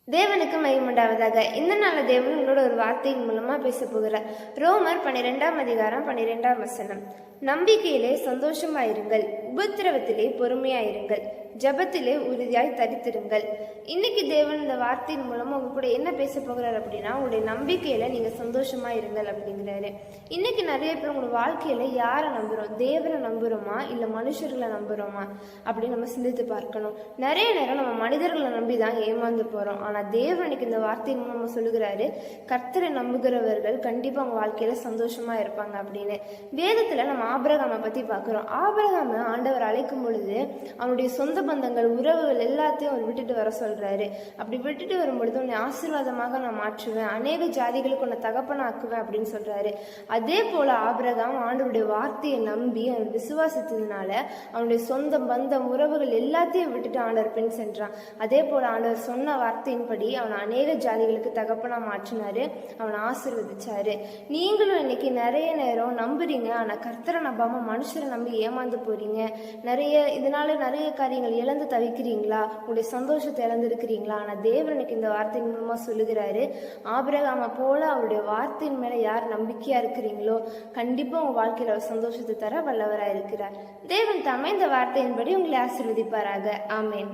தேவனுக்கு மகிமுண்டாவதாக. இந்த நாள் தேவன் உங்களோட ஒரு வார்த்தையின் மூலமா பேச போகிறார். ரோமர் 12ஆம் அதிகாரம் 12ஆம் வசனம். நம்பிக்கையிலே சந்தோஷமாயிருங்கள், உபத்திரவத்திலே பொறுமையாயிருங்கள், ஜபத்திலே உறுதியாய் தரித்திருங்கள். இன்னைக்கு தேவன் இந்த வார்த்தையின் மூலமா உங்க கூட என்ன பேச போகிறார் அப்படின்னா, உங்களுடைய நம்பிக்கையில நீங்க சந்தோஷமா இருங்கள் அப்படிங்கிறாரு. இன்னைக்கு நிறைய பேர் உங்களோட வாழ்க்கையில யாரை நம்புறோம்? தேவனை நம்புறோமா இல்ல மனுஷர்களை நம்புறோமா அப்படின்னு நம்ம சிந்தித்து பார்க்கணும். நிறைய நேரம் நம்ம மனிதர்களை நம்பிதான் ஏமாந்து போறோம். ஆனா தேவனுக்கு இந்த வார்த்தையின் மூலமா சொல்லுகிறாரு, கர்த்தரை நம்புகிறவர்கள் கண்டிப்பா அவங்க வாழ்க்கையில சந்தோஷமா இருப்பாங்க அப்படின்னு. வேதத்துல நம்ம ஆபிரகாமை பத்தி பார்க்கிறோம். ஆபிரகாமை ஆண்டவர் அழைக்கும் பொழுது அவனுடைய சொந்த பந்தங்கள், உறவுகள் எல்லாத்தையும் அவர் விட்டுட்டு வர சொல்றாரு. அப்படி விட்டுட்டு வரும்பொழுது உன்னை ஆசீர்வாதமாக நான் மாற்றுவேன், அநேக ஜாதிகளுக்கு உன்னை தகப்பனாக்குவேன் அப்படின்னு சொல்றாரு. அதே போல ஆபிரகாம் ஆண்டவருடைய வார்த்தையை நம்பி அவன் விசுவாசித்ததுனால அவனுடைய சொந்த பந்தம், உறவுகள் எல்லாத்தையும் விட்டுட்டு ஆண்டவர் பின் சென்றான். அதே போல ஆண்டவர் சொன்ன வார்த்தையின்படி அவனை அநேக ஜாதிகளுக்கு தகப்பனா மாற்றினாரு, அவனை ஆசீர்வதிச்சாரு. நீங்களும் இன்னைக்கு நிறைய நேரம் நம்புறீங்க, ஆனா கர்த்தரை நம்பாம மனுஷரை நம்பி ஏமாந்து போறீங்க. இதனால நிறைய காரியங்கள் இழந்து தவிக்கிறீங்களா? உங்களுடைய சந்தோஷத்தை இழந்திருக்கிறீங்களா? ஆனா தேவனுக்கு இந்த வார்த்தையின் மூலமா சொல்லுகிறாரு, ஆபிரகாமை போல அவருடைய வார்த்தையின் மேல யார் நம்பிக்கையா இருக்கிறீங்களோ கண்டிப்பா உங்க வாழ்க்கையில ஒரு சந்தோஷத்தை தர வல்லவராக இருக்கிறார். தேவன் தாமே இந்த வார்த்தையின்படி உங்களை ஆசீர்வதிப்பாராக. ஆமேன்.